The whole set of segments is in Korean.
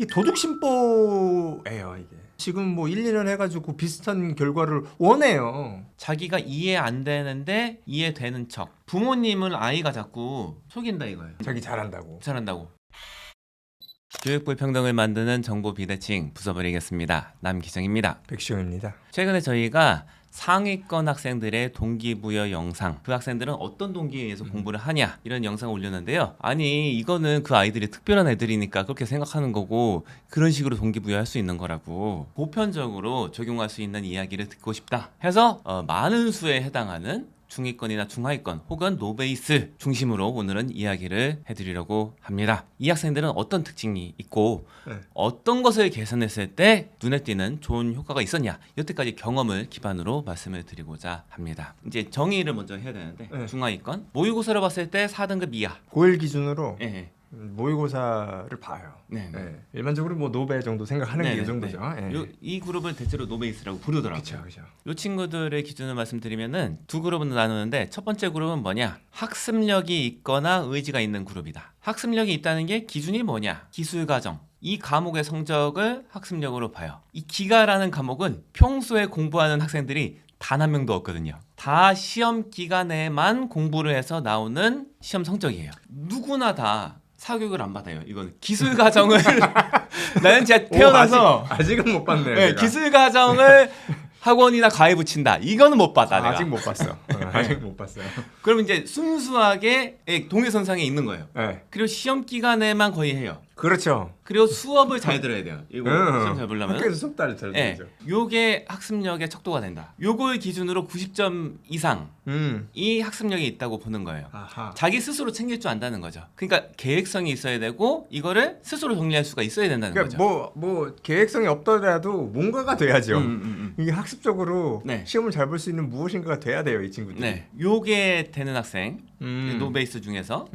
이 도둑심보예요 이게. 지금 뭐 1, 2년 해가지고 비슷한 결과를 원해요. 자기가 이해 안 되는데 이해되는 척. 부모님을 아이가 자꾸 속인다 이거예요. 자기 잘한다고. 잘한다고. 교육 불평등을 만드는 정보 비대칭 부숴버리겠습니다. 남기정입니다. 백시영입니다. 최근에 저희가 상위권 학생들의 동기부여 영상, 그 학생들은 어떤 동기에 의해서 공부를 하냐 이런 영상을 올렸는데요. 아니 이거는 그 아이들이 특별한 애들이니까 그렇게 생각하는 거고 그런 식으로 동기부여할 수 있는 거라고 보편적으로 적용할 수 있는 이야기를 듣고 싶다 해서 많은 수에 해당하는 중위권이나 중하위권 혹은 노베이스 중심으로 오늘은 이야기를 해드리려고 합니다. 이 학생들은 어떤 특징이 있고 어떤 것을 개선했을 때 눈에 띄는 좋은 효과가 있었냐, 여태까지 경험을 기반으로 말씀을 드리고자 합니다. 이제 정의를 먼저 해야 되는데 중하위권 모의고사를 봤을 때 4등급 이하 고1 기준으로 예. 모의고사를 봐요. 네. 네. 일반적으로 뭐 노베 정도 생각하는 게 이 정도죠. 예. 이 그룹을 대체로 노베이스라고 부르더라고요. 그렇죠. 이 친구들의 기준을 말씀드리면은 두 그룹으로 나누는데 첫 번째 그룹은 뭐냐? 학습력이 있거나 의지가 있는 그룹이다. 학습력이 있다는 게 기준이 뭐냐? 기술과정. 이 과목의 성적을 학습력으로 봐요. 이 기가라는 과목은 평소에 공부하는 학생들이 단 한 명도 없거든요. 다 시험 기간에만 공부를 해서 나오는 시험 성적이에요. 누구나 다 사교육을 안 받아요. 이건 기술 과정을 나는 제가 태어나서 아직은 못 봤네요. 네, 기술 과정을 학원이나 과외 붙인다. 이거는 못 받아. 내가. 아직 못 봤어. 아직 못 봤어요. 그럼 이제 순수하게 동일선상에 있는 거예요. 네. 그리고 시험 기간에만 거의 해요. 그렇죠. 그리고 수업을 잘 들어야 돼요. 이거 시험 잘 보려면. 학교에서 수업 잘 네, 들죠. 요게 학습력의 척도가 된다. 요걸 기준으로 90점 이상 이 학습력이 있다고 보는 거예요. 아하. 자기 스스로 챙길 줄 안다는 거죠. 그러니까 계획성이 있어야 되고 이거를 스스로 정리할 수가 있어야 된다는 그러니까 거죠. 뭐 계획성이 없더라도 뭔가가 돼야죠. 이게 학습적으로 네. 시험을 잘 볼 수 있는 무엇인가가 돼야 돼요, 이 친구들이. 네, 요게 되는 학생 노베이스 중에서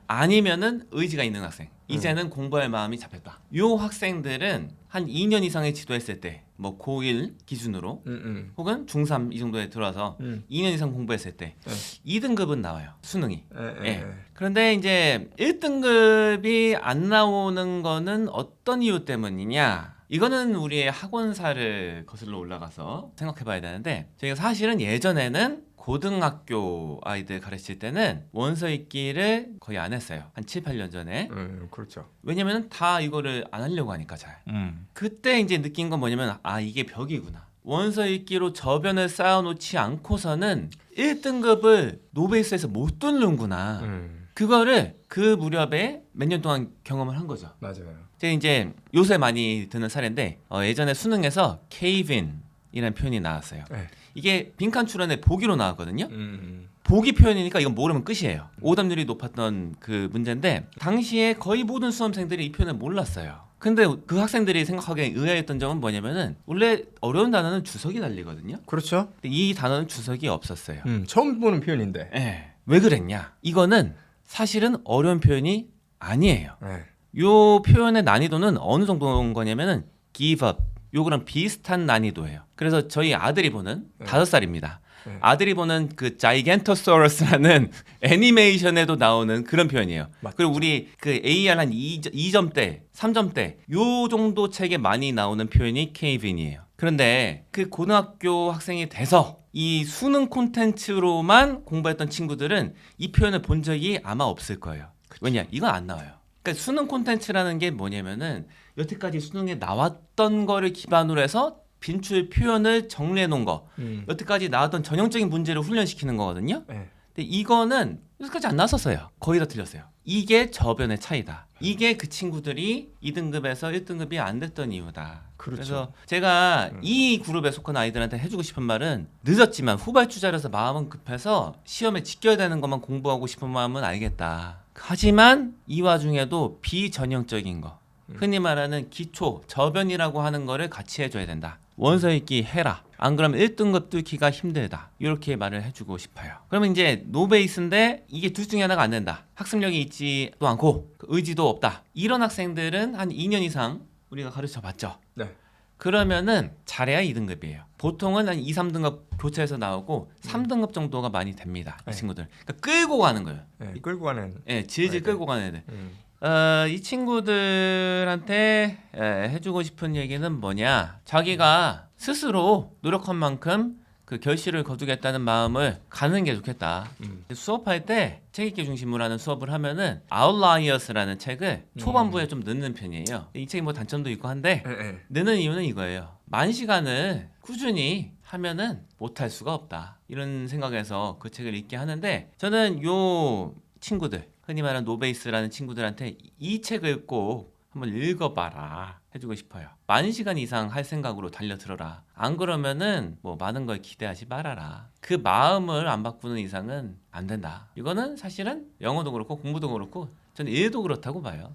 아니면은 의지가 있는 학생. 이제는 공부할 마음이 잡혔다. 요 학생들은 한 2년 이상을 지도했을 때, 뭐 고1 기준으로 혹은 중3 이 정도에 들어와서 2년 이상 공부했을 때 2등급은 나와요. 수능이. 예. 그런데 이제 1등급이 안 나오는 거는 어떤 이유 때문이냐? 이거는 우리의 학원사를 거슬러 올라가서 생각해 봐야 되는데 저희가 사실은 예전에는 고등학교 아이들 가르칠 때는 원서 읽기를 거의 안 했어요. 한 7, 8년 전에. 그렇죠. 왜냐면 다 이거를 안 하려고 하니까 잘. 그때 이제 느낀 건 뭐냐면 이게 벽이구나. 원서 읽기로 저변을 쌓아놓지 않고서는 1등급을 노베이스에서 못 뚫는구나. 그거를 그 무렵에 몇 년 동안 경험을 한 거죠. 맞아요. 제가 이제 요새 많이 드는 사례인데 예전에 수능에서 cave-in이라는 표현이 나왔어요. 네. 이게 빈칸 출연에 보기로 나왔거든요. 보기 표현이니까 이건 모르면 끝이에요. 오답률이 높았던 그 문제인데 당시에 거의 모든 수험생들이 이 표현을 몰랐어요. 근데 그 학생들이 생각하기에 의아했던 점은 뭐냐면은 원래 어려운 단어는 주석이 달리거든요. 그렇죠. 근데 이 단어는 주석이 없었어요. 처음 보는 표현인데. 예. 왜 그랬냐? 이거는 사실은 어려운 표현이 아니에요. 네. 요 표현의 난이도는 어느 정도인 거냐면은 give up 요거랑 비슷한 난이도예요. 그래서 저희 아들이 보는 5살입니다. 아들이 보는 그 자이겐토사우루스라는 애니메이션에도 나오는 그런 표현이에요. 맞죠. 그리고 우리 그 AR 한 2점대, 3점대 요 정도 책에 많이 나오는 표현이 케이빈이에요. 그런데 그 고등학교 학생이 돼서 이 수능 콘텐츠로만 공부했던 친구들은 이 표현을 본 적이 아마 없을 거예요. 왜냐? 이건 안 나와요. 그러니까 수능 콘텐츠라는 게 뭐냐면은 여태까지 수능에 나왔던 거를 기반으로 해서 빈출 표현을 정리해 놓은 거. 여태까지 나왔던 전형적인 문제를 훈련시키는 거거든요. 네. 근데 이거는 여기까지 안 나왔었어요. 거의 다 틀렸어요. 이게 저변의 차이다. 이게 그 친구들이 2등급에서 1등급이 안 됐던 이유다. 그렇죠. 그래서 제가 이 그룹에 속한 아이들한테 해주고 싶은 말은 늦었지만 후발주자라서 마음은 급해서 시험에 직결되는 것만 공부하고 싶은 마음은 알겠다. 하지만 이 와중에도 비전형적인 거, 흔히 말하는 기초, 저변이라고 하는 거를 같이 해줘야 된다. 원서 읽기 해라. 안 그러면 1등급 뚫기가 힘들다. 이렇게 말을 해주고 싶어요. 그러면 이제 노베이스인데 이게 둘 중에 하나가 안 된다. 학습력이 있지도 않고 의지도 없다. 이런 학생들은 한 2년 이상 우리가 가르쳐 봤죠. 네. 그러면은 잘해야 2등급이에요. 보통은 한 2, 3등급 교차해서 나오고 3등급 정도가 많이 됩니다. 이 친구들. 그러니까 끌고 가는 거예요. 네, 끌고 가는. 예, 질질 네, 끌고 가는 애들. 이 친구들한테 해주고 싶은 얘기는 뭐냐? 자기가 스스로 노력한 만큼 그 결실을 거두겠다는 마음을 가는 게 좋겠다. 수업할 때 책 읽기 중심으로 하는 수업을 하면은 Outliers라는 책을 초반부에 좀 넣는 편이에요. 이 책이 뭐 단점도 있고 한데 넣는 이유는 이거예요. 만 시간을 꾸준히 하면은 못할 수가 없다. 이런 생각에서 그 책을 읽게 하는데 저는 요 친구들 흔히 말하는 노베이스라는 친구들한테 이 책을 꼭 한번 읽어봐라 해주고 싶어요. 만 시간 이상 할 생각으로 달려들어라. 안 그러면은 뭐 많은 걸 기대하지 말아라. 그 마음을 안 바꾸는 이상은 안 된다. 이거는 사실은 영어도 그렇고 공부도 그렇고 저는 일도 그렇다고 봐요.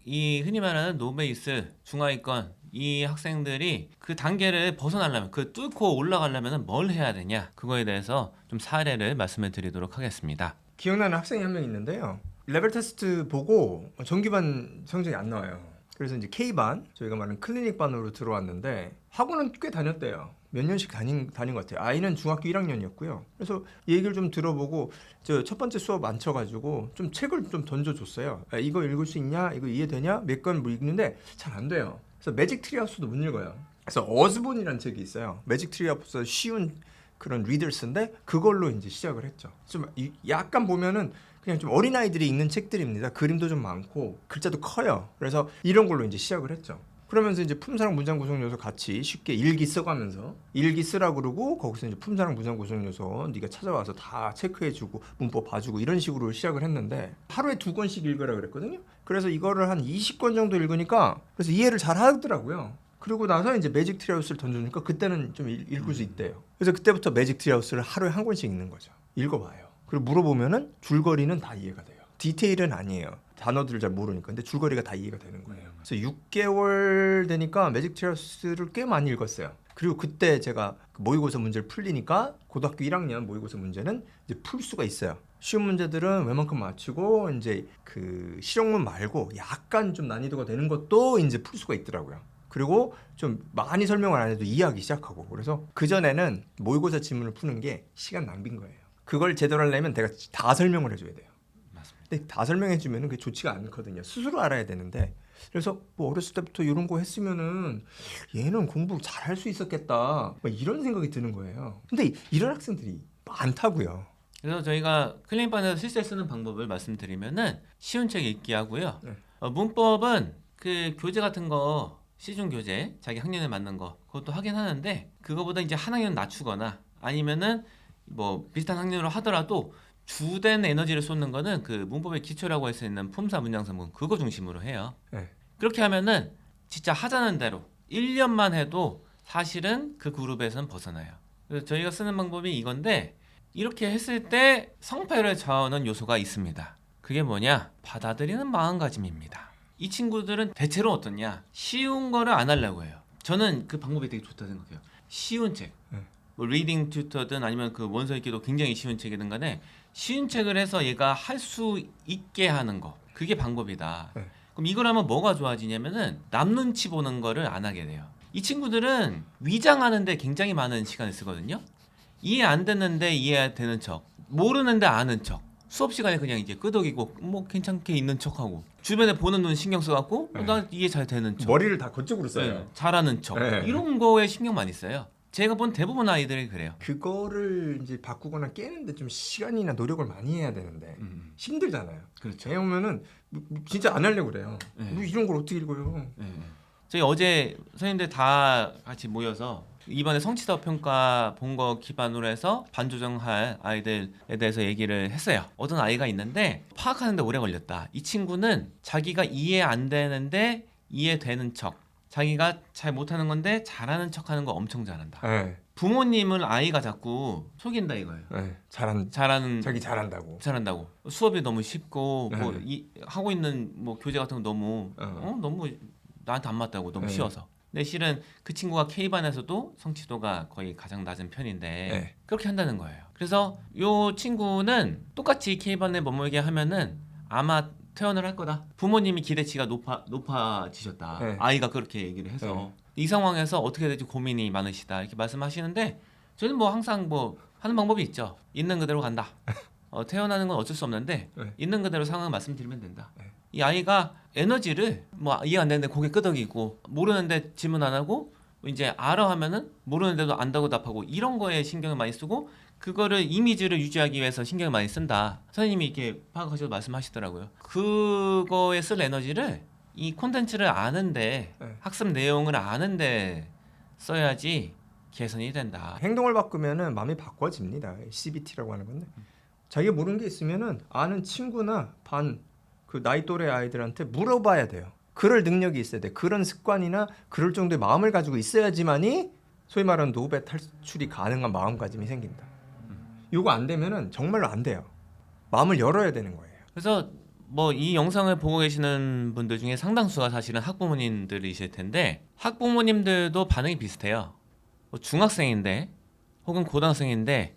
이 흔히 말하는 노베이스 중하위권 이 학생들이 그 단계를 벗어나려면 그 뚫고 올라가려면 뭘 해야 되냐 그거에 대해서 좀 사례를 말씀을 드리도록 하겠습니다. 기억나는 학생이 한 명 있는데요. 레벨 테스트 보고 정기반 성적이 안 나와요. 그래서 이제 K반, 저희가 말하는 클리닉 반으로 들어왔는데 학원은 꽤 다녔대요. 몇 년씩 다닌 것 같아요. 아이는 중학교 1학년이었고요. 그래서 얘기를 좀 들어보고 저 첫 번째 수업 앉혀가지고 좀 책을 좀 던져줬어요. 야, 이거 읽을 수 있냐? 이거 이해되냐? 몇 권 뭐 읽는데 잘 안 돼요. 그래서 매직 트리 하우스도 못 읽어요. 그래서 어즈본이라는 책이 있어요. 매직 트리 하우스 쉬운 그런 리더스인데 그걸로 이제 시작을 했죠. 좀 약간 보면은 그냥 좀 어린아이들이 읽는 책들입니다. 그림도 좀 많고 글자도 커요. 그래서 이런 걸로 이제 시작을 했죠. 그러면서 이제 품사랑 문장 구성 요소 같이 쉽게 일기 써가면서 일기 쓰라 그러고 거기서 이제 품사랑 문장 구성 요소 네가 찾아와서 다 체크해주고 문법 봐주고 이런 식으로 시작을 했는데 하루에 2권씩 읽으라 그랬거든요. 그래서 이거를 한 20권 정도 읽으니까 그래서 이해를 잘 하더라고요. 그리고 나서 이제 매직 트리하우스를 던져주니까 그때는 좀 읽을 수 있대요. 그래서 그때부터 매직 트리하우스를 하루에 한 권씩 읽는 거죠. 읽어봐요. 그리고 물어보면은 줄거리는 다 이해가 돼요. 디테일은 아니에요. 단어들을 잘 모르니까. 근데 줄거리가 다 이해가 되는 거예요. 그래서 6개월 되니까 매직 트리하우스를 꽤 많이 읽었어요. 그리고 그때 제가 모의고사 문제를 풀리니까 고등학교 1학년 모의고사 문제는 이제 풀 수가 있어요. 쉬운 문제들은 웬만큼 맞추고 이제 그 실용문 말고 약간 좀 난이도가 되는 것도 이제 풀 수가 있더라고요. 그리고 좀 많이 설명을 안 해도 이해하기 시작하고 그래서 그전에는 모의고사 지문을 푸는 게 시간 낭비인 거예요. 그걸 제대로 하려면 내가 다 설명을 해줘야 돼요. 맞습니다. 근데 다 설명해주면 그게 좋지가 않거든요. 스스로 알아야 되는데 그래서 뭐 어렸을 때부터 이런 거 했으면은 얘는 공부 잘할 수 있었겠다 뭐 이런 생각이 드는 거예요. 근데 이런 학생들이 많다고요. 그래서 저희가 클리닉반에서 실제 쓰는 방법을 말씀드리면은 쉬운 책 읽기 하고요. 네. 문법은 그 교재 같은 거 시중 교재 자기 학년에 맞는 거 그것도 하긴 하는데 그거보다 이제 한 학년 낮추거나 아니면은 뭐 비슷한 학년으로 하더라도 주된 에너지를 쏟는 거는 그 문법의 기초라고 할 수 있는 품사 문장성분 그거 중심으로 해요. 네. 그렇게 하면은 진짜 하자는 대로 1년만 해도 사실은 그 그룹에서는 벗어나요. 그래서 저희가 쓰는 방법이 이건데 이렇게 했을 때 성패를 좌우하는 요소가 있습니다. 그게 뭐냐? 받아들이는 마음가짐입니다. 이 친구들은 대체로 어떠냐? 쉬운 거를 안 하려고 해요. 저는 그 방법이 되게 좋다 생각해요. 쉬운 책, 뭐 리딩 튜터든 아니면 그 원서 읽기도 굉장히 쉬운 책이든 간에 쉬운 책을 해서 얘가 할 수 있게 하는 거 그게 방법이다. 그럼 이걸 하면 뭐가 좋아지냐면은 남 눈치 보는 거를 안 하게 돼요. 이 친구들은 위장하는데 굉장히 많은 시간을 쓰거든요. 이해 안 됐는데 이해되는 척, 모르는데 아는 척. 수업 시간에 그냥 이제 끄덕이고 뭐 괜찮게 있는 척하고 주변에 보는 눈 신경 써갖고 나 이해 잘 되는 척. 머리를 다 그쪽으로 써요. 네, 잘하는 척. 네. 이런 거에 신경 많이 써요. 제가 본 대부분 아이들이 그래요. 그거를 이제 바꾸거나 깨는데 좀 시간이나 노력을 많이 해야 되는데 힘들잖아요. 그렇죠. 해오면은 진짜 안 하려고 그래요. 네. 뭐 이런 걸 어떻게 읽어요? 저희 어제 선생님들 다 같이 모여서 이번에 성취도 평가 본 거 기반으로 해서 반 조정할 아이들에 대해서 얘기를 했어요. 어떤 아이가 있는데 파악하는데 오래 걸렸다. 이 친구는 자기가 이해 안 되는데 이해되는 척, 자기가 잘 못하는 건데 잘하는 척하는 거 엄청 잘한다. 네. 부모님을 아이가 자꾸 속인다 이거예요. 네. 잘하는 자기 잘한다고. 잘한다고. 수업이 너무 쉽고 네. 뭐 하고 있는 뭐 교재 같은 거 너무 너무 나한테 안 맞다고 너무 네. 쉬워서. 근데 실은 그 친구가 K반에서도 성취도가 거의 가장 낮은 편인데 네. 그렇게 한다는 거예요. 그래서 요 친구는 똑같이 K반에 머물게 하면은 아마 퇴원을 할 거다. 부모님이 기대치가 높아지셨다. 네. 아이가 그렇게 얘기를 해서 이 상황에서 어떻게 될지 고민이 많으시다 이렇게 말씀하시는데 저는 뭐 항상 뭐 하는 방법이 있죠. 있는 그대로 간다. 퇴원하는 건 어쩔 수 없는데 네. 있는 그대로 상황을 말씀드리면 된다. 네. 이 아이가 에너지를 뭐 이해 안 되는데 고개 끄덕이고 모르는데 질문 안 하고 이제 알아 하면은 모르는데도 안다고 답하고 이런 거에 신경을 많이 쓰고 그거를 이미지를 유지하기 위해서 신경을 많이 쓴다. 선생님이 이렇게 파악하셔서 말씀하시더라고요. 그거에 쓸 에너지를 이 콘텐츠를 아는데 네. 학습 내용을 아는데 써야지 개선이 된다. 행동을 바꾸면은 마음이 바꿔집니다. CBT라고 하는 건데 자기가 모르는 게 있으면은 아는 친구나 반 그 나이 또래 아이들한테 물어봐야 돼요. 그럴 능력이 있어야 돼. 그런 습관이나 그럴 정도의 마음을 가지고 있어야지만이 소위 말하는 노베 탈출이 가능한 마음가짐이 생긴다. 이거 안 되면은 정말로 안 돼요. 마음을 열어야 되는 거예요. 그래서 뭐 이 영상을 보고 계시는 분들 중에 상당수가 사실은 학부모님들이실 텐데 학부모님들도 반응이 비슷해요. 뭐 중학생인데 혹은 고등학생인데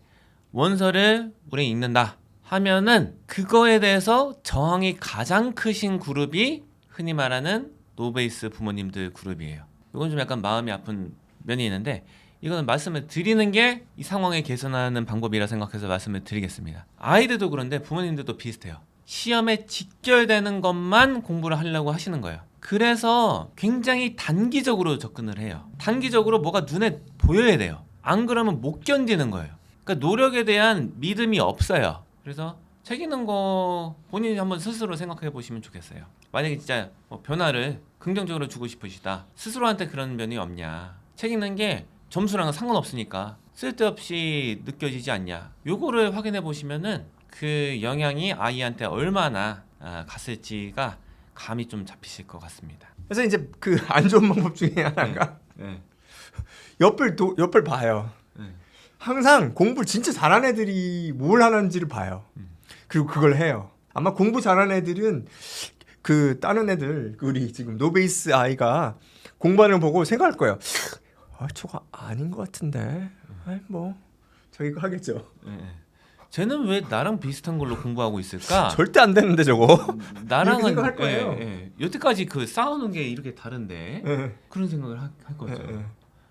원서를 우리 읽는다 하면은 그거에 대해서 저항이 가장 크신 그룹이 흔히 말하는 노베이스 부모님들 그룹이에요. 이건 좀 약간 마음이 아픈 면이 있는데 이거는 말씀을 드리는 게 이 상황을 개선하는 방법이라 생각해서 말씀을 드리겠습니다. 아이들도 그런데 부모님들도 비슷해요. 시험에 직결되는 것만 공부를 하려고 하시는 거예요. 그래서 굉장히 단기적으로 접근을 해요. 단기적으로 뭐가 눈에 보여야 돼요. 안 그러면 못 견디는 거예요. 그러니까 노력에 대한 믿음이 없어요. 그래서 책 읽는 거 본인이 한번 스스로 생각해 보시면 좋겠어요. 만약에 진짜 뭐 변화를 긍정적으로 주고 싶으시다. 스스로한테 그런 면이 없냐. 책 읽는 게 점수랑은 상관없으니까 쓸데없이 느껴지지 않냐. 요거를 확인해 보시면은 그 영향이 아이한테 얼마나 갔을지가 감이 좀 잡히실 것 같습니다. 그래서 이제 그 안 좋은 방법 중에 하나가 네. 옆을 봐요. 네. 항상 공부를 진짜 잘하는 애들이 뭘 하는지를 봐요. 그리고 그걸 해요. 아마 공부 잘하는 애들은 그 다른 애들 우리 지금 노베이스 아이가 공부하는 거 보고 생각할 거예요. 아 저거 아닌 것 같은데. 아이 뭐 저기가 하겠죠. 네. 쟤는 왜 나랑 비슷한 걸로 공부하고 있을까? 절대 안 되는데 저거. 나랑은 이렇게 생각할 거예요. 여태까지 그 싸우는 게 이렇게 다른데 예. 그런 생각을 할 거죠. 예, 예.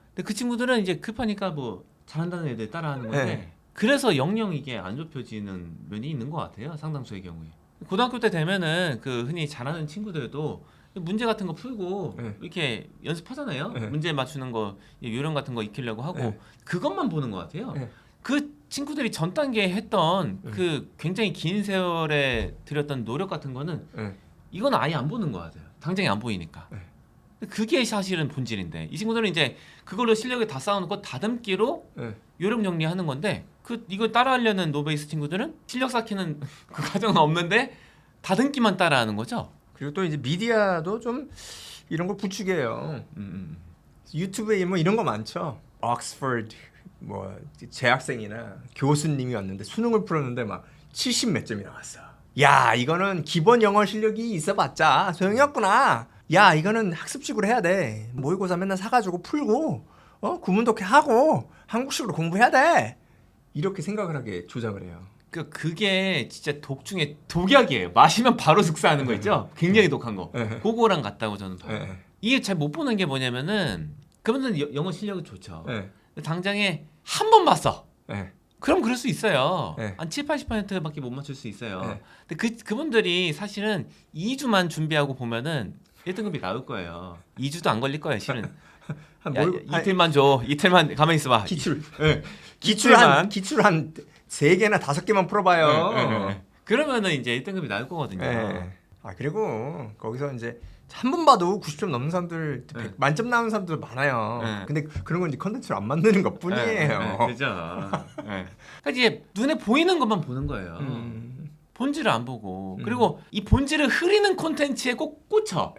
근데 그 친구들은 이제 급하니까 뭐 잘한다는 애들 따라하는 건데 네. 그래서 영영 이게 안 좁혀지는 면이 있는 것 같아요. 상당수의 경우에. 고등학교 때 되면은 그 흔히 잘하는 친구들도 문제 같은 거 풀고 네. 이렇게 연습하잖아요. 네. 문제 맞추는 거 요령 같은 거 익히려고 하고 네. 그것만 보는 것 같아요. 네. 그 친구들이 전 단계에 했던 네. 그 굉장히 긴 세월에 들였던 노력 같은 거는 예. 이건 아예 안 보는 것 같아요. 당장에 안 보이니까. 네. 그게 사실은 본질인데 이 친구들은 이제 그걸로 실력을 다 쌓아놓고 다듬기로 예. 요령 정리하는 건데 이걸 따라하려는 노베이스 친구들은 실력 쌓기는 그 과정은 없는데 다듬기만 따라하는 거죠. 그리고 또 이제 미디어도 좀 이런 걸 부추겨요. 유튜브에 뭐 이런 거 많죠. 옥스퍼드 뭐 재학생이나 교수님이 왔는데 수능을 풀었는데 막 70 몇 점이 나왔어. 야 이거는 기본 영어 실력이 있어봤자 소용이 없구나. 야 이거는 학습식으로 해야 돼. 모의고사 맨날 사가지고 풀고 구문독해 하고 한국식으로 공부해야 돼. 이렇게 생각을 하게 조작을 해요. 그게 진짜 독 중에 독약이에요. 마시면 바로 득사하는 거 있죠. 굉장히 독한 거. 네. 그거랑 같다고 저는 봐요. 네. 이게 잘 못 보는 게 뭐냐면은 그분들은 영어 실력이 좋죠. 네. 당장에 한 번 봤어. 네. 그럼 그럴 수 있어요. 네. 한 7, 80%밖에 못 맞출 수 있어요. 네. 근데 그분들이 사실은 2주만 준비하고 보면은 1등급이 나올 거예요. 2주도 안 걸릴 거예요, 실은. 한 야, 이틀만 줘. 이틀만 가만히 있어 봐. 기출. 기출만. 기출 한 3개나 5개만 풀어봐요. 그러면은 이제 1등급이 나올 거거든요. 네. 아 그리고 거기서 이제 한 번 봐도 90점 넘는 사람들, 네. 만점 나오는 사람들 많아요. 네. 근데 그런 건 이제 컨텐츠를 안 만드는 것뿐이에요. 그죠. 그러니까 이제 눈에 보이는 것만 보는 거예요. 본질을 안 보고 그리고 이 본질을 흐리는 콘텐츠에 꼭 꽂혀.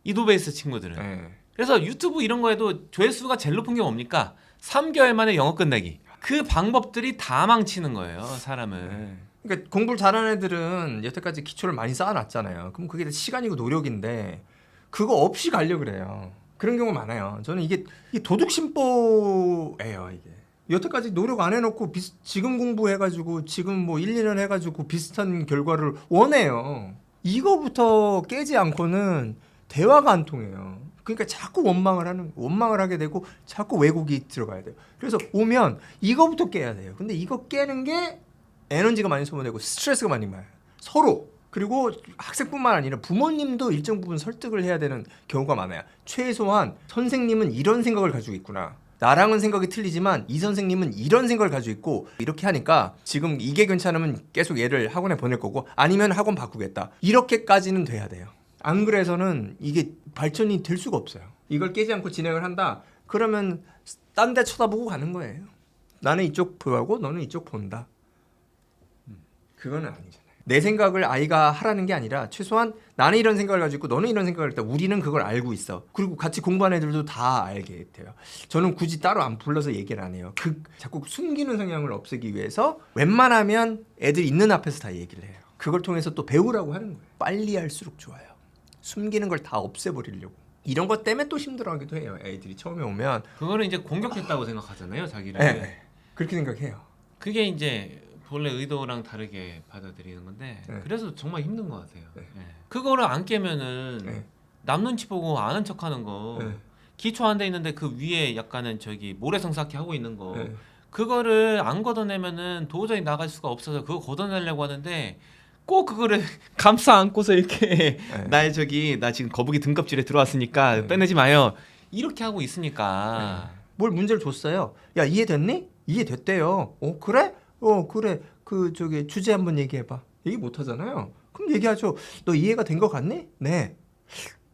이 노베이스 친구들은. 그래서 유튜브 이런 거에도 조회수가 제일 높은 게 뭡니까? 3개월 만에 영어 끝내기. 그 방법들이 다 망치는 거예요, 사람을. 그러니까 공부를 잘하는 애들은 여태까지 기초를 많이 쌓아놨잖아요. 그럼 그게 시간이고 노력인데 그거 없이 가려고 그래요. 그런 경우 많아요. 저는 이게 도둑심보예요. 이게 여태까지 노력 안 해놓고 지금 공부해가지고 지금 뭐 1, 2년 해가지고 비슷한 결과를 원해요. 이거부터 깨지 않고는 대화가 안 통해요. 그러니까 자꾸 원망을 하게 되고 자꾸 왜곡이 들어가야 돼요. 그래서 오면 이거부터 깨야 돼요. 근데 이거 깨는 게 에너지가 많이 소모되고 스트레스가 많이 많아요. 서로 그리고 학생뿐만 아니라 부모님도 일정 부분 설득을 해야 되는 경우가 많아요. 최소한 선생님은 이런 생각을 가지고 있구나. 나랑은 생각이 틀리지만 이 선생님은 이런 생각을 가지고 있고 이렇게 하니까 지금 이게 괜찮으면 계속 얘를 학원에 보낼 거고 아니면 학원 바꾸겠다. 이렇게까지는 돼야 돼요. 안 그래서는 이게 발전이 될 수가 없어요. 이걸 깨지 않고 진행을 한다. 그러면 딴 데 쳐다보고 가는 거예요. 나는 이쪽 보고 너는 이쪽 본다. 그거는 아니잖아요. 내 생각을 아이가 하라는 게 아니라 최소한 나는 이런 생각을 가지고 있고 너는 이런 생각을 했다. 우리는 그걸 알고 있어. 그리고 같이 공부하는 애들도 다 알게 돼요. 저는 굳이 따로 안 불러서 얘기를 안 해요. 자꾸 숨기는 성향을 없애기 위해서 웬만하면 애들 있는 앞에서 다 얘기를 해요. 그걸 통해서 또 배우라고 하는 거예요. 빨리 할수록 좋아요. 숨기는 걸 다 없애버리려고. 이런 것 때문에 또 힘들어하기도 해요. 애들이 처음에 오면. 그거를 이제 공격했다고 생각하잖아요, 자기를. 네, 그렇게 생각해요. 그게 이제 본래 의도랑 다르게 받아들이는 건데 네. 그래서 정말 힘든 것 같아요. 네. 네. 그거를 안 깨면은 네. 남 눈치 보고 아는 척하는 거 네. 기초 안 돼 있는데 그 위에 약간은 저기 모래성 쌓기 하고 있는 거 네. 그거를 안 걷어내면은 도저히 나갈 수가 없어서 그거 걷어내려고 하는데 꼭 그거를 감싸 안고서 이렇게 네. 나의 저기 나 지금 거북이 등껍질에 들어왔으니까 네. 빼내지 마요 이렇게 하고 있으니까 뭘 문제를 줬어요. 야, 이해됐니? 이해됐대요. 그래? 그래. 그 저기 주제 한번 얘기해봐. 얘기 못 하잖아요. 그럼 얘기하죠. 너 이해가 된 것 같니? 네.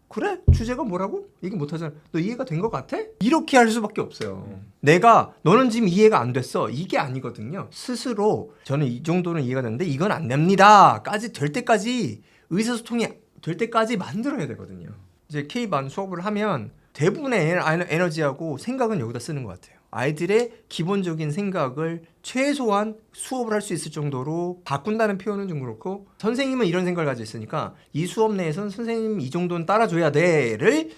그래? 주제가 뭐라고? 얘기 못 하잖아. 너 이해가 된 것 같아? 이렇게 할 수밖에 없어요. 내가 너는 지금 이해가 안 됐어. 이게 아니거든요. 스스로 저는 이 정도는 이해가 되는데 이건 안 됩니다.까지 될 때까지 의사소통이 될 때까지 만들어야 되거든요. 이제 K반 수업을 하면 대부분의 에너지하고 생각은 여기다 쓰는 것 같아요. 아이들의 기본적인 생각을 최소한 수업을 할 수 있을 정도로 바꾼다는 표현은 좀 그렇고 선생님은 이런 생각을 가지고 있으니까 이 수업 내에서는 선생님 이 정도는 따라줘야 돼를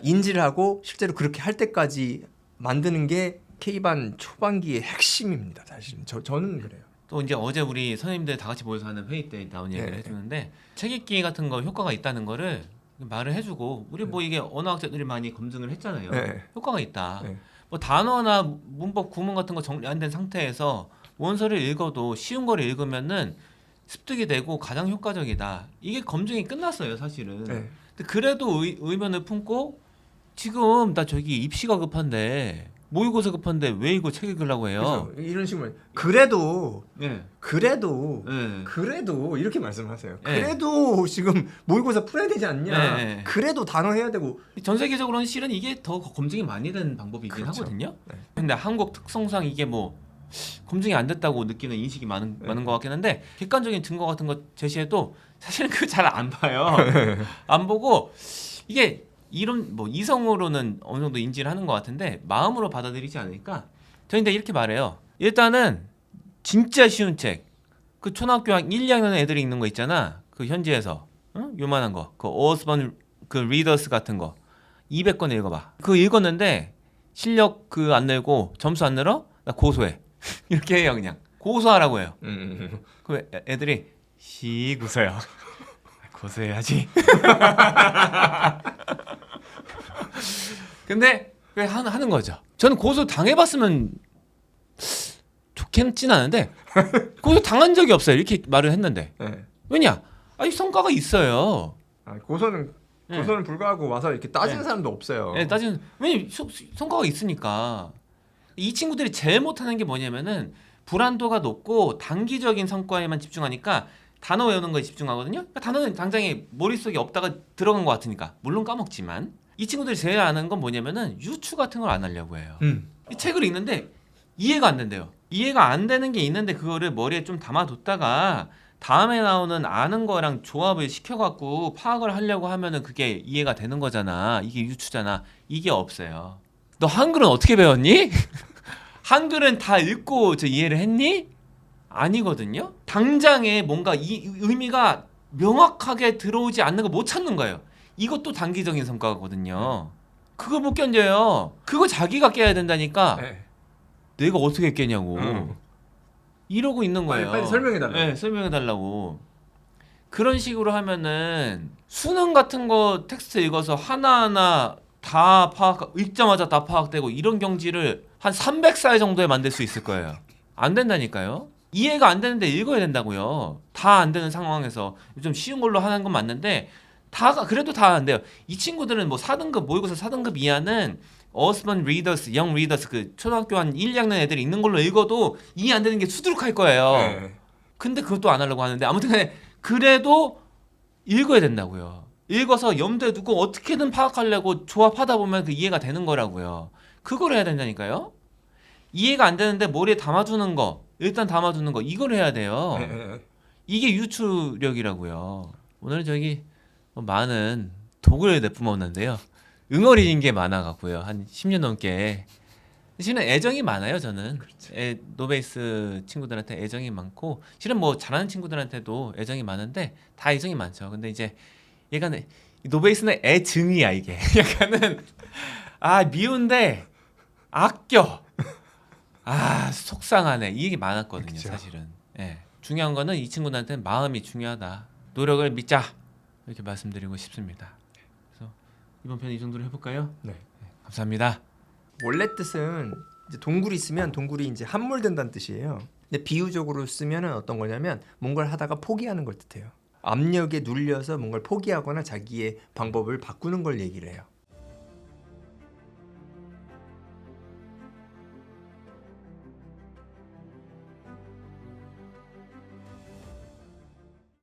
인지를 하고 실제로 그렇게 할 때까지 만드는 게 K반 초반기의 핵심입니다. 사실은 저는 그래요. 또 이제 어제 우리 선생님들 다 같이 모여서 하는 회의 때 나온 얘기를 네. 해주는데 책 읽기 같은 거 효과가 있다는 거를 말을 해주고 우리 뭐 이게 언어학자들이 많이 검증을 했잖아요. 네. 효과가 있다. 네. 뭐 단어나 문법 구문 같은 거 정리 안 된 상태에서 원서를 읽어도 쉬운 거를 읽으면은 습득이 되고 가장 효과적이다. 이게 검증이 끝났어요, 사실은. 네. 근데 그래도 의문을 품고 지금 나 저기 입시가 급한데 모의고사 급한데 왜 이거 책 읽으려고 해요? 그래서 이런 식으로 그래도 네. 그래도 이렇게 말씀하세요. 그래도 지금 모의고사 풀어야 되지 않냐. 네. 그래도 단어 해야 되고. 전 세계적으로는 실은 이게 더 검증이 많이 된 방법이긴 그렇죠. 하거든요. 네. 근데 한국 특성상 이게 뭐 검증이 안 됐다고 느끼는 인식이 많은 것 같긴 한데 객관적인 증거 같은 거 제시해도 사실은 그거 잘 안 봐요. 안 보고 이게 이런 뭐 이성으로는 어느 정도 인지를 하는 것 같은데 마음으로 받아들이지 않으니까 저는 근데 이렇게 말해요. 일단은 진짜 쉬운 책, 그 초등학교 한 1, 2학년 애들이 읽는 거 있잖아. 그 현지에서 요만한 거, 그 오스번 그 리더스 같은 거 200권 읽어봐. 그거 읽었는데 실력 그 안 내고 점수 안 늘어? 나 고소해. 이렇게 해요 그냥. 고소하라고 해요. 그 애들이 씩 웃어요. 고소해야지. 근데 왜 하는 거죠. 저는 고소 당해봤으면 좋겠진 않은데 고소 당한 적이 없어요. 이렇게 말을 했는데 네. 왜냐? 아니 성과가 있어요. 고소는 불구하고 와서 이렇게 따지는 사람도 없어요. 네, 따지는 왜냐 성과가 있으니까. 이 친구들이 제일 못하는 게 뭐냐면은 불안도가 높고 단기적인 성과에만 집중하니까 단어 외우는 거에 집중하거든요. 그러니까 단어는 당장에 머릿속에 없다가 들어간 것 같으니까 물론 까먹지만 이 친구들이 제일 아는 건 뭐냐면은 유추 같은 걸 안 하려고 해요. 이 책을 읽는데 이해가 안 된대요. 이해가 안 되는 게 있는데 그거를 머리에 좀 담아뒀다가 다음에 나오는 아는 거랑 조합을 시켜갖고 파악을 하려고 하면은 그게 이해가 되는 거잖아. 이게 유추잖아. 이게 없어요. 너 한글은 어떻게 배웠니? 한글은 다 읽고 저 이해를 했니? 아니거든요. 당장에 뭔가 이 의미가 명확하게 들어오지 않는 거 못 찾는 거예요. 이것도 단기적인 성과거든요. 그거 못 견뎌요. 그거 자기가 깨야 된다니까. 네. 내가 어떻게 깨냐고. 이러고 있는 거예요. 빨리 설명해달라고. 네, 설명해달라고. 그런 식으로 하면은 수능 같은 거 텍스트 읽어서 하나하나 다 읽자마자 다 파악되고 이런 경지를 한 300살 정도에 만들 수 있을 거예요. 안 된다니까요. 이해가 안 되는데 읽어야 된다고요. 다 안 되는 상황에서 좀 쉬운 걸로 하는 건 맞는데 그래도 다 안 돼요. 이 친구들은 뭐 4등급 모의고사 4등급 이하는 어스번 리더스, 영 리더스 그 초등학교 한 1, 2학년 애들이 있는 걸로 읽어도 이해 안 되는 게 수두룩할 거예요. 네. 근데 그것도 안 하려고 하는데 아무튼 간에 그래도 읽어야 된다고요. 읽어서 염두에 두고 어떻게든 파악하려고 조합하다 보면 그 이해가 되는 거라고요. 그걸 해야 된다니까요. 이해가 안 되는데 머리에 담아두는 거, 일단 담아두는 거 이걸 해야 돼요. 네. 이게 유추력이라고요. 오늘 저기 많은 독을 내뿜었는데요. 응어리인 게 많아갖고요. 한 10년 넘게. 실은 애정이 많아요. 저는 노베이스 친구들한테 애정이 많고 실은 뭐 잘하는 친구들한테도 애정이 많은데 다 애정이 많죠. 근데 이제 얘가는 노베이스는 애증이야 이게. 약간은 미운데 아껴. 속상하네. 이게 많았거든요. 그쵸. 사실은. 예. 중요한 거는 이 친구들한테는 마음이 중요하다. 노력을 믿자. 이렇게 말씀드리고 싶습니다. 그래서 이번 편 이 정도로 해볼까요? 네. 감사합니다. 원래 뜻은 이제 동굴이 있으면 동굴이 이제 함몰된다는 뜻이에요. 근데 비유적으로 쓰면은 어떤 거냐면 뭔가를 하다가 포기하는 걸 뜻해요. 압력에 눌려서 뭔가를 포기하거나 자기의 방법을 바꾸는 걸 얘기를 해요.